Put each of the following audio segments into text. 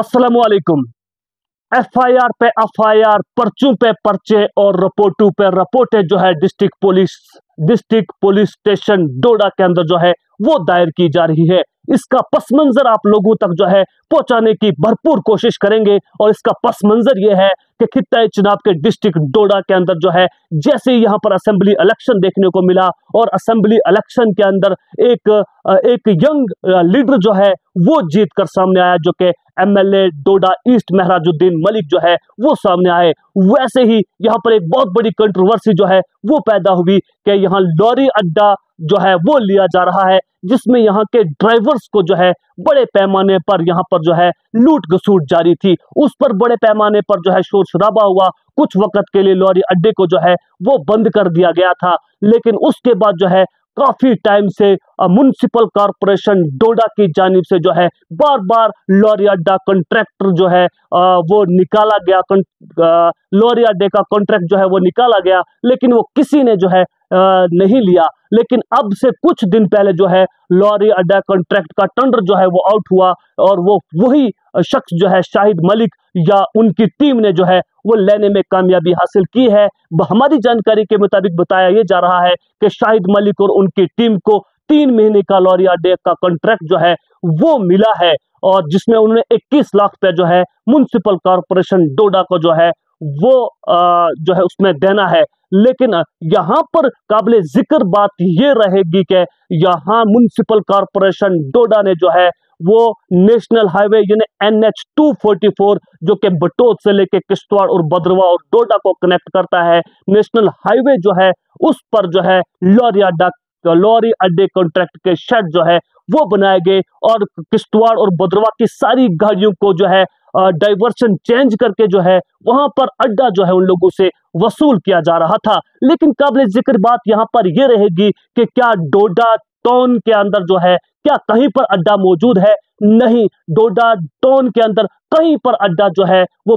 अस्सलामुअलैकुम। एफआईआर पे एफआईआर, पर्चों पे पर्चे और रिपोर्टों पे रिपोर्टें जो है डिस्ट्रिक्ट पुलिस स्टेशन डोडा के अंदर जो है वो दायर की जा रही है। इसका पस मंजर आप लोगों तक जो है पहुंचाने की भरपूर कोशिश करेंगे। और इसका पस मंजर ये है कि खित्ता चनाब के डिस्ट्रिक्ट डोडा के अंदर जो है जैसे ही यहाँ पर असेंबली इलेक्शन देखने को मिला और असेंबली इलेक्शन के अंदर एक यंग लीडर जो है वो जीत कर सामने आया, जो कि एमएलए डोडा ईस्ट महराजुद्दीन मलिक जो है वो सामने आए। वैसे ही यहाँ पर एक बहुत बड़ी कंट्रोवर्सी जो है वो पैदा हुई कि यहाँ लॉरी अड्डा जो है वो लिया जा रहा है, जिसमें यहाँ के ड्राइवर्स को जो है बड़े पैमाने पर यहाँ पर जो है लूट घसूट जारी थी। उस पर बड़े पैमाने पर जो है शोर शराबा हुआ। कुछ वक्त के लिए लॉरी अड्डे को जो है वो बंद कर दिया गया था, लेकिन उसके बाद जो है काफी टाइम से म्युनिसिपल कॉरपोरेशन डोडा की जानिब से जो है बार बार लॉरी अड्डा कॉन्ट्रैक्टर जो है वो निकाला गया। लॉरी अड्डे का कॉन्ट्रैक्ट जो है वो निकाला गया, लेकिन वो किसी ने जो है नहीं लिया। लेकिन अब से कुछ दिन पहले जो है लॉरी अड्डा कॉन्ट्रैक्ट का टेंडर जो है वो आउट हुआ और वो वही शख्स जो है शाहिद मलिक या उनकी टीम ने जो है वो लेने में कामयाबी हासिल की है। हमारी जानकारी के मुताबिक बताया ये जा रहा है कि शाहिद मलिक और उनकी टीम को 3 महीने का लॉरी अड्डे का कॉन्ट्रैक्ट जो है वो मिला है, और जिसमें उन्होंने 21 लाख रुपए जो है म्युनिसिपल कॉरपोरेशन डोडा को जो है वो जो है उसमें देना है। लेकिन यहाँ पर काबिले जिक्र बात ये रहेगी कि यहाँ म्युनिसिपल कॉरपोरेशन डोडा ने जो है वो नेशनल हाईवे यानी NH 244 जो कि बटोत से लेके किश्तवाड़ और भद्रवाह और डोडा को कनेक्ट करता है, नेशनल हाईवे जो है उस पर जो है लॉरी अड्डे कॉन्ट्रैक्ट के शेड जो है वो बनाए गए और किश्तवाड़ और भद्रवाह की सारी गाड़ियों को जो है डाइवर्शन चेंज करके जो है वहां पर अड्डा जो है उन लोगों से वसूल किया जा रहा था। लेकिन काबिल जिक्र बात यहाँ पर यह रहेगी कि क्या डोडा टाउन के अंदर जो है क्या कहीं पर अड्डा मौजूद है? नहीं, डोडा टाउन के अंदर कहीं पर अड्डा जो है वो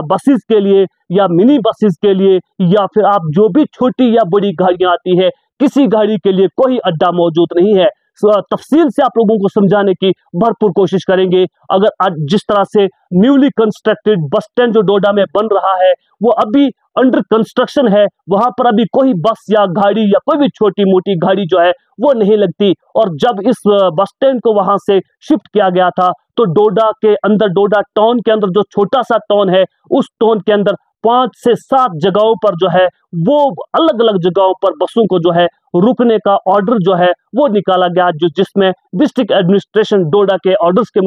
बसेस के लिए या मिनी बसेस के लिए या फिर आप जो भी छोटी या बड़ी गाड़ियां आती है किसी गाड़ी के लिए कोई अड्डा मौजूद नहीं है। तफसील से आप लोगों को समझाने की भरपूर कोशिश करेंगे। अगर जिस तरह से न्यूली कंस्ट्रक्टेड बस स्टैंड जो डोडा में बन रहा है वो अभी अंडर कंस्ट्रक्शन है, वहां पर अभी कोई बस या गाड़ी या कोई भी छोटी मोटी गाड़ी जो है वो नहीं लगती। और जब इस बस स्टैंड को वहां से शिफ्ट किया गया था तो डोडा के अंदर, डोडा टाउन के अंदर जो छोटा सा टाउन है उस टाउन के अंदर 5 से 7 जगहों पर जो है वो अलग अलग जगहों पर बसों को जो है रुकने का ऑर्डर जो है वो निकाला गया, जिसमें डिस्ट्रिक्ट एडमिनिस्ट्रेशन डोडा के ऑर्डर्स के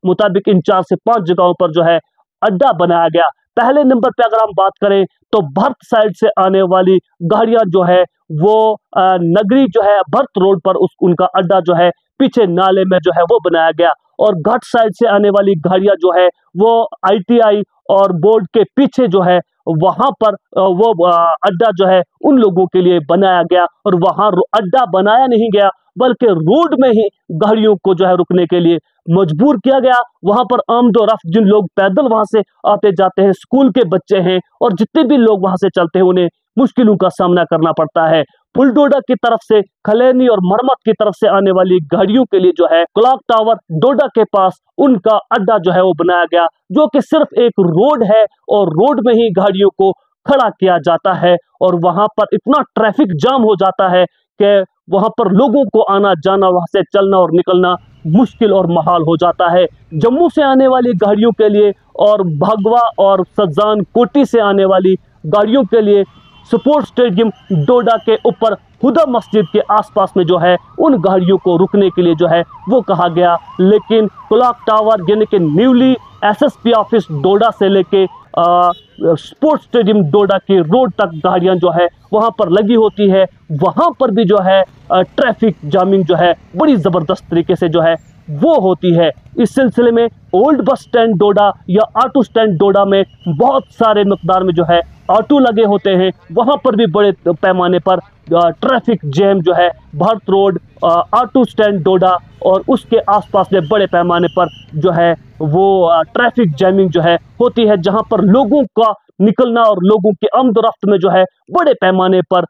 मुताबिक इन 4 से 5 जगहों पर जो है अड्डा बनाया गया। पहले नंबर पे अगर हम बात करें तो भर्त साइड से आने वाली गाड़ियां जो है वो नगरी जो है भर्त रोड पर उनका अड्डा जो है पीछे नाले में जो है वो बनाया गया, और घाट साइड से आने वाली गाड़ियां जो है वो ITI और बोर्ड के पीछे जो है वहां पर वो अड्डा जो है उन लोगों के लिए बनाया गया। और वहां अड्डा बनाया नहीं गया बल्कि रोड में ही गाड़ियों को जो है रुकने के लिए मजबूर किया गया। वहां पर आमदोरफ्त जिन लोग पैदल वहां से आते जाते हैं, स्कूल के बच्चे हैं और जितने भी लोग वहां से चलते हैं, उन्हें मुश्किलों का सामना करना पड़ता है। पुलडोडा की तरफ से, खलैनी और मरमत की तरफ से आने वाली गाड़ियों के लिए जो है क्लॉक टावर डोडा के पास उनका अड्डा जो है वो बनाया गया, जो कि सिर्फ एक रोड है और रोड में ही गाड़ियों को खड़ा किया जाता है। और वहां पर इतना ट्रैफिक जाम हो जाता है कि वहां पर लोगों को आना जाना, वहां से चलना और निकलना मुश्किल और महाल हो जाता है। जम्मू से आने वाली गाड़ियों के लिए और भगवा और सज्जान कोटी से आने वाली गाड़ियों के लिए स्पोर्ट्स स्टेडियम डोडा के ऊपर हुदा मस्जिद के आसपास में जो है उन गाड़ियों को रुकने के लिए जो है वो कहा गया। लेकिन क्लॉक टावर यानी कि न्यूली SSP ऑफिस डोडा से लेके स्पोर्ट्स स्टेडियम डोडा की रोड तक गाड़ियां जो है वहां पर लगी होती है। वहां पर भी जो है ट्रैफिक जामिंग जो है बड़ी जबरदस्त तरीके से जो है वो होती है। इस सिलसिले में ओल्ड बस स्टैंड डोडा या ऑटो स्टैंड डोडा में बहुत सारे मकदार में जो है ऑटो लगे होते हैं, वहां पर भी बड़े पैमाने पर ट्रैफिक जैम जो है भरत रोड, ऑटो स्टैंड डोडा और उसके आसपास में बड़े पैमाने पर जो है वो ट्रैफिक जैमिंग जो है होती है, जहां पर लोगों का निकलना और लोगों की आमदोरफ्त में जो है बड़े पैमाने पर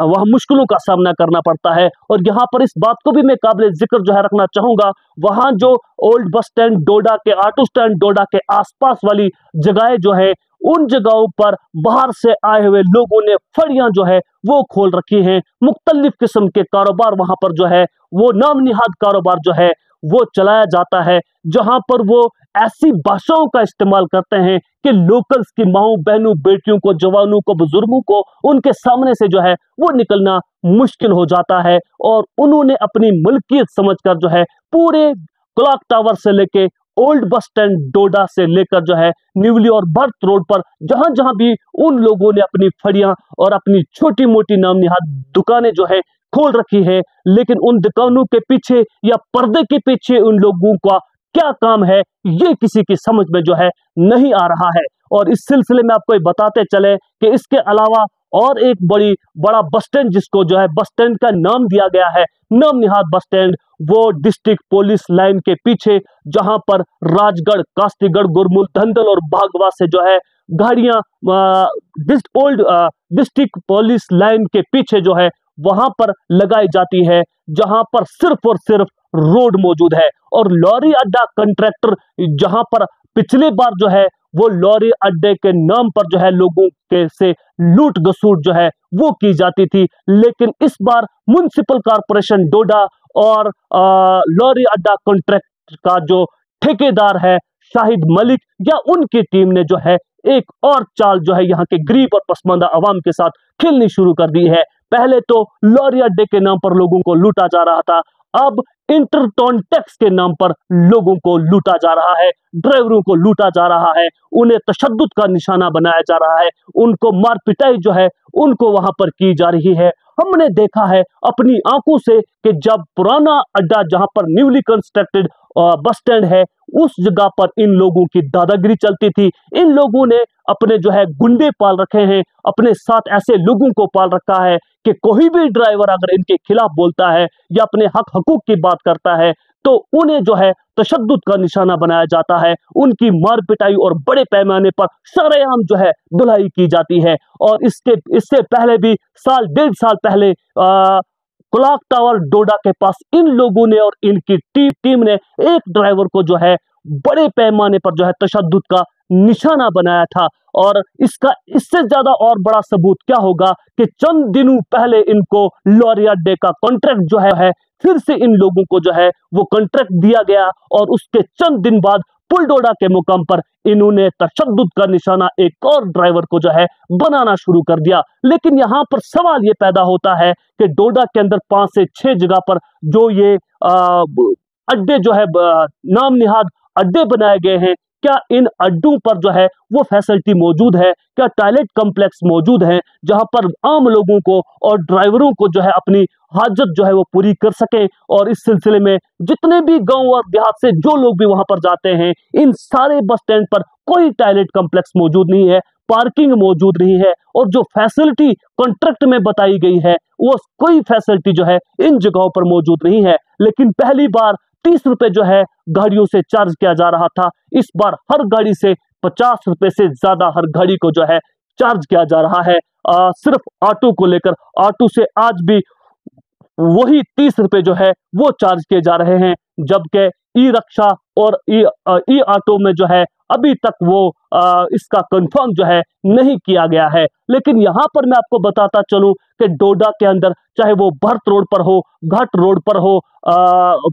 वह मुश्किलों का सामना करना पड़ता है। और यहाँ पर इस बात को भी मैं काबिल जिक्र जो है रखना चाहूंगा, वहाँ जो ओल्ड बस स्टैंड डोडा के, ऑटो स्टैंड डोडा के आसपास वाली जगहें जो है, उन जगहों पर बाहर से आए हुए लोगों ने फड़ियां जो है वो खोल रखी हैं। मुख्तलिफ किस्म के कारोबार वहां पर जो है वो नाम निहाद कारोबार जो है वो चलाया जाता है, जहां पर वो ऐसी भाषाओं का इस्तेमाल करते हैं कि लोकल्स की माओ बहनों, बेटियों को, जवानों को, बुजुर्गों को उनके सामने से जो है वो निकलना मुश्किल हो जाता है। और उन्होंने अपनी मलकियत समझकर जो है पूरे क्लॉक टावर से लेके ओल्ड बस स्टैंड डोडा से लेकर जो है न्यूली और बर्थ रोड पर जहां जहां भी उन लोगों ने अपनी फड़ियां और अपनी छोटी मोटी नाम निहाद दुकानें जो है खोल रखी है, लेकिन उन दुकानों के पीछे या पर्दे के पीछे उन लोगों का क्या काम है ये किसी की समझ में जो है नहीं आ रहा है। और इस सिलसिले में आपको बताते चले कि इसके अलावा और एक बड़ा बस स्टैंड, जिसको जो है बस स्टैंड का नाम दिया गया है नाम निहाद बस स्टैंड, वो डिस्ट्रिक्ट पुलिस लाइन के पीछे, जहां पर राजगढ़, कास्तीगढ़, गुरमुल, धंधल और भागवा से जो है गाड़ियां ओल्ड डिस्ट्रिक्ट पुलिस लाइन के पीछे जो है वहां पर लगाई जाती है, जहां पर सिर्फ और सिर्फ रोड मौजूद है। और लॉरी अड्डा कंट्रैक्टर, जहां पर पिछली बार जो है वो लॉरी अड्डे के नाम पर जो है लोगों के से लूट घसूट जो है वो की जाती थी, लेकिन इस बार म्युनिसिपल कॉर्पोरेशन डोडा और लॉरी अड्डा कॉन्ट्रैक्ट का जो ठेकेदार है शाहिद मलिक या उनकी टीम ने जो है एक और चाल जो है यहाँ के गरीब और पसमानदा आवाम के साथ खेलनी शुरू कर दी है। पहले तो लॉरी अड्डे के नाम पर लोगों को लूटा जा रहा था, अब इंटरटोन टैक्स के नाम पर लोगों को लूटा जा रहा है, ड्राइवरों को लूटा जा रहा है, उन्हें तशद्दुद का निशाना बनाया जा रहा है, उनको मार पिटाई जो है उनको वहां पर की जा रही है। हमने देखा है अपनी आंखों से कि जब पुराना अड्डा जहां पर न्यूली कंस्ट्रक्टेड बस स्टैंड है, उस जगह पर इन लोगों की दादागिरी चलती थी। इन लोगों ने अपने जो है गुंडे पाल रखे हैं, अपने साथ ऐसे लोगों को पाल रखा है कि कोई भी ड्राइवर अगर इनके खिलाफ बोलता है या अपने हक हकूक की बात करता है तो उन्हें जो है तशद्दुद का निशाना बनाया जाता है, उनकी मार पिटाई और बड़े पैमाने पर सरेआम जो है धुलाई की जाती है। और इससे पहले भी साल डेढ़ साल पहले क्लॉक टावर डोडा के पास इन लोगों ने और इनकी टीम ने एक ड्राइवर को जो है बड़े पैमाने पर जो है तशद्दुद का निशाना बनाया था। और इससे ज्यादा और बड़ा सबूत क्या होगा कि चंद दिनों पहले इनको लॉरी अड्डे का कॉन्ट्रैक्ट जो है फिर से इन लोगों को जो है वो कॉन्ट्रैक्ट दिया गया, और उसके चंद दिन बाद पुलडोडा के मुकाम पर इन्होंने तशद्दुद का निशाना एक और ड्राइवर को जो है बनाना शुरू कर दिया। लेकिन यहाँ पर सवाल ये पैदा होता है कि डोडा के अंदर 5 से 6 जगह पर जो ये अड्डे जो है नाम निहाद अड्डे बनाए गए हैं, क्या इन अड्डों पर जो है वो फैसिलिटी मौजूद है, क्या टॉयलेट कॉम्प्लेक्स मौजूद है जहां पर आम लोगों को और ड्राइवरों को जो है अपनी हाजत जो है वो पूरी कर सके। और इस सिलसिले में जितने भी गांव और देहात से जो लोग भी वहां पर जाते हैं, इन सारे बस स्टैंड पर कोई टॉयलेट कॉम्प्लेक्स मौजूद नहीं है, पार्किंग मौजूद नहीं है, और जो फैसिलिटी कॉन्ट्रैक्ट में बताई गई है वो कोई फैसिलिटी जो है इन जगहों पर मौजूद नहीं है। लेकिन पहली बार 30 रुपए जो है गाड़ियों से चार्ज किया जा रहा था, इस बार हर गाड़ी से 50 रुपए से ज्यादा हर गाड़ी को जो है चार्ज किया जा रहा है। सिर्फ ऑटो को लेकर, ऑटो से आज भी वही 30 रुपए जो है वो चार्ज किए जा रहे हैं, जबकि ई रिक्शा और ई ऑटो में जो है अभी तक वो इसका कंफर्म जो है नहीं किया गया है। लेकिन यहाँ पर मैं आपको बताता चलूं कि डोडा के अंदर चाहे वो भर्त रोड पर हो, घाट रोड पर हो,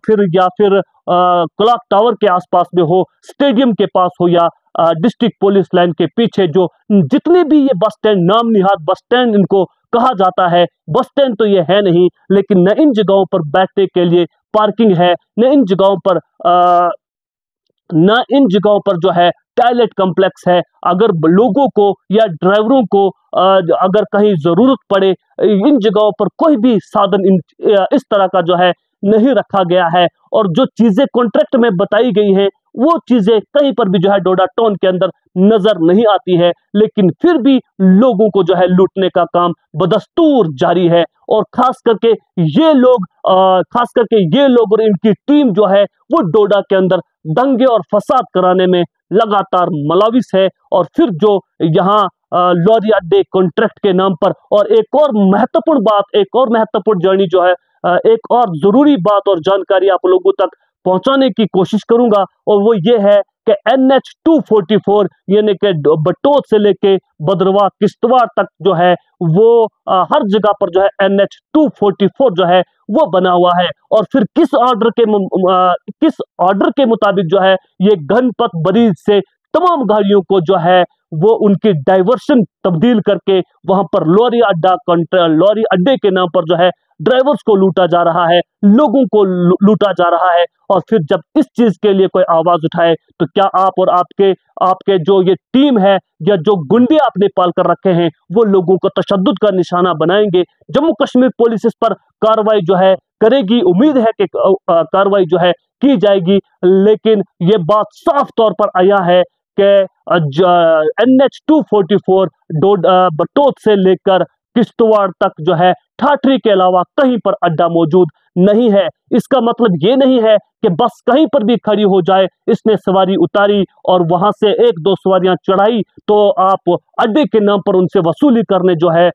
फिर क्लॉक टावर के आसपास में हो, स्टेडियम के पास हो, या डिस्ट्रिक्ट पुलिस लाइन के पीछे, जो जितने भी ये बस स्टैंड नाम निहाद बस स्टैंड इनको कहा जाता है, बस स्टैंड तो ये है नहीं, लेकिन न इन जगहों पर बैठने के लिए पार्किंग है, न इन जगहों पर जो है टॉयलेट कॉम्प्लेक्स है। अगर लोगों को या ड्राइवरों को अगर कहीं जरूरत पड़े, इन जगहों पर कोई भी साधन इस तरह का जो है नहीं रखा गया है, और जो चीजें कॉन्ट्रैक्ट में बताई गई हैं वो चीजें कहीं पर भी जो है डोडा टाउन के अंदर नजर नहीं आती है। लेकिन फिर भी लोगों को जो है लूटने का काम बदस्तूर जारी है, और खास करके ये लोग और इनकी टीम जो है वो डोडा के अंदर दंगे और फसाद कराने में लगातार मुलविस है। और फिर जो यहाँ लॉरी अड्डे कॉन्ट्रैक्ट के नाम पर। और एक और महत्वपूर्ण बात, एक और महत्वपूर्ण जर्नी जो है, एक और जरूरी बात और जानकारी आप लोगों तक पहुंचाने की कोशिश करूंगा, और वो ये है कि NH-244 यानी कि बटोत से लेके भद्रवाह किश्तवाड़ तक जो है वो हर जगह पर जो है NH-244 जो है वो बना हुआ है। और फिर किस ऑर्डर के मुताबिक जो है ये गनपत ब्रिज से तमाम गाड़ियों को जो है वो उनकी डाइवर्शन तब्दील करके वहां पर लॉरी अड्डे के नाम पर जो है ड्राइवर्स को लूटा जा रहा है, लोगों को लूटा जा रहा है। और फिर जब इस चीज के लिए कोई आवाज उठाए तो क्या आप और आपके आपके जो ये टीम है या जो गुंडे आपने पाल कर रखे हैं वो लोगों को तशद्दुद का निशाना बनाएंगे? जम्मू कश्मीर पुलिस इस पर कार्रवाई जो है करेगी, उम्मीद है कि कार्रवाई जो है की जाएगी। लेकिन ये बात साफ तौर पर आया है कि NH-244 बटोत से लेकर किश्तवाड़ तक जो है ठाठरी के अलावा कहीं पर अड्डा मौजूद नहीं है। इसका मतलब ये नहीं है कि बस कहीं पर भी खड़ी हो जाए, इसने सवारी उतारी और वहां से एक दो सवारियां चढ़ाई तो आप अड्डे के नाम पर उनसे वसूली करने जो है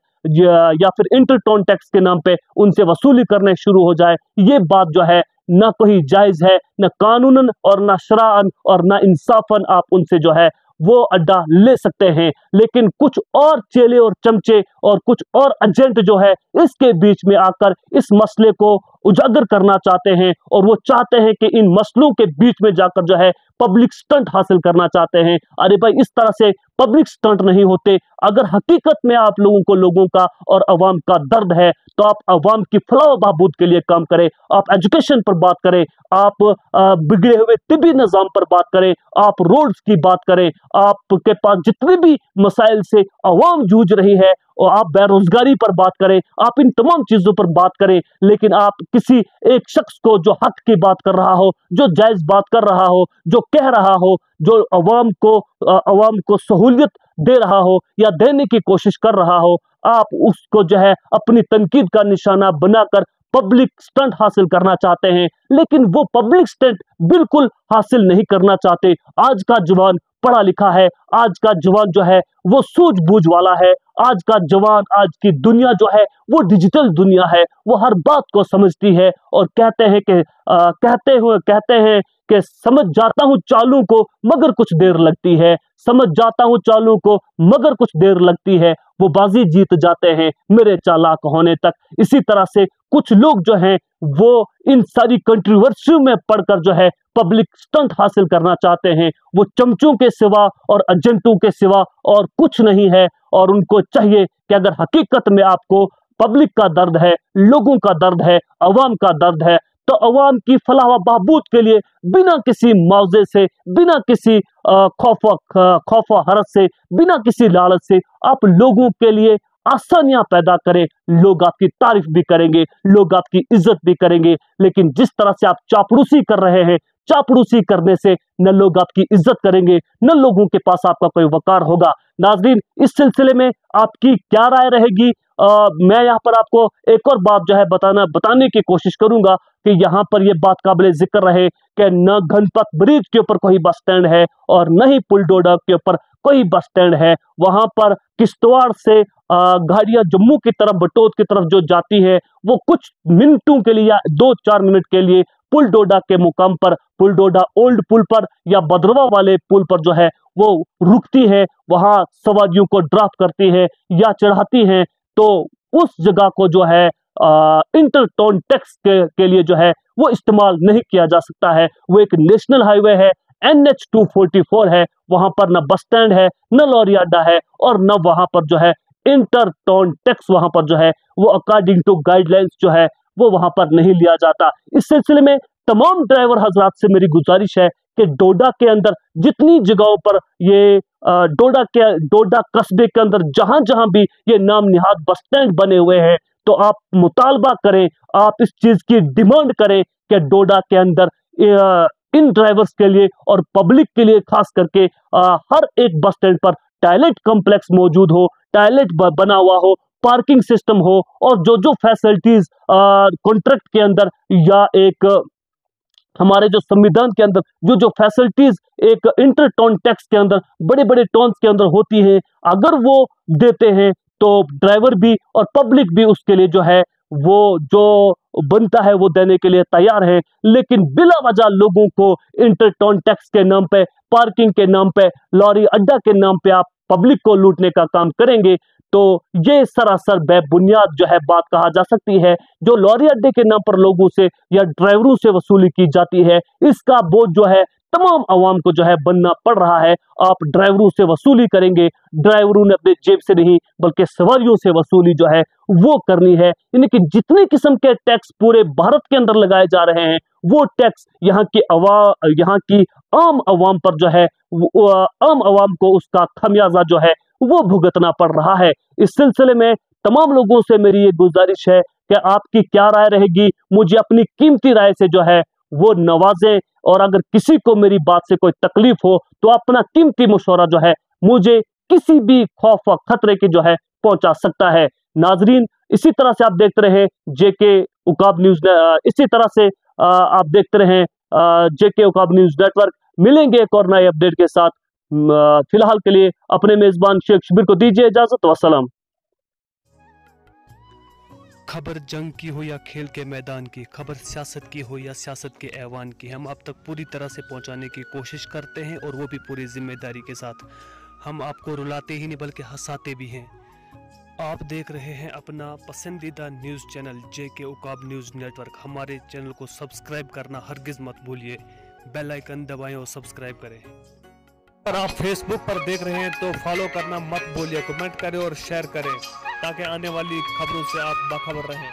या फिर इंटरटोन टैक्स के नाम पे उनसे वसूली करने शुरू हो जाए। ये बात जो है ना कोई जायज है, न कानूनन और ना शराअन और ना इंसाफन आप उनसे जो है वो अड्डा ले सकते हैं। लेकिन कुछ और चेले और चमचे और कुछ और एजेंट जो है इसके बीच में आकर इस मसले को उजागर करना चाहते हैं, और वो चाहते हैं कि इन मसलों के बीच में जाकर जो है पब्लिक स्टंट हासिल करना चाहते हैं। अरे भाई, इस तरह से पब्लिक स्टंट नहीं होते। अगर हकीकत में आप लोगों का और अवाम का दर्द है तो आप अवाम की फलाह व बहबूद के लिए काम करें, आप एजुकेशन पर बात करें, आप बिगड़े हुए तिब्बी निज़ाम पर बात करें, आप रोड्स की बात करें, आपके पास जितने भी मसाइल से अवाम जूझ रही है और आप बेरोजगारी पर बात करें, आप इन तमाम चीजों पर बात करें। लेकिन आप किसी एक शख्स को जो हक की बात कर रहा हो, जो जायज बात कर रहा हो, जो कह रहा हो, जो अवाम को सहूलियत दे रहा हो या देने की कोशिश कर रहा हो, आप उसको जो है अपनी तनकीद का निशाना बनाकर पब्लिक स्टंट हासिल करना चाहते हैं। लेकिन वो पब्लिक स्टंट बिल्कुल हासिल नहीं करना चाहते। आज का जवान पढ़ा लिखा है, आज का जवान जो है वो सूझबूझ वाला है, आज का जवान, आज की दुनिया जो है वो डिजिटल दुनिया है, वो हर बात को समझती है। और कहते हैं कि समझ जाता हूं चालू को मगर कुछ देर लगती है, समझ जाता हूं चालू को मगर कुछ देर लगती है, वो बाजी जीत जाते हैं मेरे चालाक होने तक। इसी तरह से कुछ लोग जो हैं वो इन सारी कंट्रोवर्सियों में पढ़कर जो है पब्लिक स्टंट हासिल करना चाहते हैं। वो चमचों के सिवा और एजेंटों के सिवा और कुछ नहीं है। और उनको चाहिए कि अगर हकीकत में आपको पब्लिक का दर्द है, लोगों का दर्द है, अवाम का दर्द है, तो अवाम की फलाह व बहबूद के लिए बिना किसी मुआवजे से, बिना किसी खौफ हरस से, बिना किसी लालच से आप लोगों के लिए आसानियां पैदा करें। लोग आपकी तारीफ भी करेंगे, लोग आपकी इज्जत भी करेंगे। लेकिन जिस तरह से आप चापलूसी कर रहे हैं, चापलूसी करने से न लोग आपकी इज्जत करेंगे, न लोगों के पास आपका कोई वकार होगा। नाजरीन, इस सिलसिले में आपकी क्या राय रहेगी? मैं यहाँ पर आपको एक और बात जो है बताने की कोशिश करूंगा कि यहाँ पर यह बात काबिल जिक्र रहे कि न गनपत ब्रिज के ऊपर कोई बस स्टैंड है और न ही पुल डोडा के ऊपर कोई बस स्टैंड है। वहां पर किश्तवाड़ से गाड़ियां जम्मू की तरफ, बटोत की तरफ जो जाती है वो कुछ मिनटों के लिए या 2-4 मिनट के लिए पुल डोडा के मुकाम पर, पुल डोडा ओल्ड पुल पर या भद्रवाह वाले पुल पर जो है वो रुकती है, वहां सवारियों को ड्रॉप करती है या चढ़ाती है। तो उस जगह को जो है इंटरटोन टैक्स के लिए जो है वो इस्तेमाल नहीं किया जा सकता है। वो एक नेशनल हाईवे है, NH-244 है, वहां पर न बस स्टैंड है, न लॉरी अड्डा है और न वहां पर जो है इंटरटोन टैक्स वहां पर जो है वो अकॉर्डिंग टू गाइडलाइंस जो है वो वहां पर नहीं लिया जाता। इस सिलसिले में तमाम ड्राइवर हजरात से मेरी गुजारिश है कि डोडा के अंदर जितनी जगहों पर ये डोडा कस्बे के अंदर जहां जहां भी ये नाम निहाद बस स्टैंड बने हुए हैं, तो आप मुतालबा करें, आप इस चीज की डिमांड करें कि डोडा के अंदर इन ड्राइवर्स के लिए और पब्लिक के लिए खास करके हर एक बस स्टैंड पर टॉयलेट कॉम्प्लेक्स मौजूद हो, टॉयलेट बना हुआ हो, पार्किंग सिस्टम हो और जो जो फैसिलिटीज कॉन्ट्रैक्ट के अंदर या एक हमारे जो संविधान के अंदर जो जो फैसिलिटीज एक इंटर टोन टैक्स के अंदर बड़े बड़े टोन्स के अंदर होती है, अगर वो देते हैं तो ड्राइवर भी और पब्लिक भी उसके लिए जो है वो जो बनता है वो देने के लिए तैयार है। लेकिन बिला वजह लोगों को इंटर टोन टैक्स के नाम पे, पार्किंग के नाम पे, लॉरी अड्डा के नाम पे आप पब्लिक को लूटने का काम करेंगे तो ये सरासर बेबुनियाद जो है बात कहा जा सकती है। जो लॉरी अड्डे के नाम पर लोगों से या ड्राइवरों से वसूली की जाती है, इसका बोझ जो है तमाम आवाम को जो है बनना पड़ रहा है। आप ड्राइवरों से वसूली करेंगे, ड्राइवरों ने अपने जेब से नहीं बल्कि सवारियों से वसूली जो है वो करनी है। यानी कि जितने किस्म के टैक्स पूरे भारत के अंदर लगाए जा रहे हैं वो टैक्स यहाँ की आम आवाम पर जो है आम आवाम को उसका खमियाजा जो है वो भुगतना पड़ रहा है। इस सिलसिले में तमाम लोगों से मेरी ये गुजारिश है कि आपकी क्या राय रहेगी, मुझे अपनी कीमती राय से जो है वो नवाजें। और अगर किसी को मेरी बात से कोई तकलीफ हो तो अपना कीमती मशवरा जो है मुझे किसी भी खौफ व खतरे की जो है पहुंचा सकता है। नाजरीन, इसी तरह से आप देखते रहे जेके उकाब न्यूज, इसी तरह से आप देखते रहे जेके उकाब न्यूज नेटवर्क। मिलेंगे एक और नए अपडेट के साथ। फिलहाल के लिए अपने मेजबान शेख शबीर को दीजिए इजाजत। वसलाम। खबर जंग की हो या खेल के मैदान की, खबर सियासत की हो या सियासत के ऐवान की, हम आप तक पूरी तरह से पहुंचाने की कोशिश करते हैं और वो भी पूरी जिम्मेदारी के साथ। हम आपको रुलाते ही नहीं बल्कि हंसाते भी हैं। आप देख रहे हैं अपना पसंदीदा न्यूज़ चैनल जेके उकाब न्यूज़ नेटवर्क। हमारे चैनल को सब्सक्राइब करना हरगिज़ मत भूलिए, बेल आइकन दबाएं और सब्सक्राइब करें। अगर आप फेसबुक पर देख रहे हैं तो फॉलो करना मत भूलिए, कमेंट करें और शेयर करें ताकि आने वाली खबरों से आप बाखबर रहें।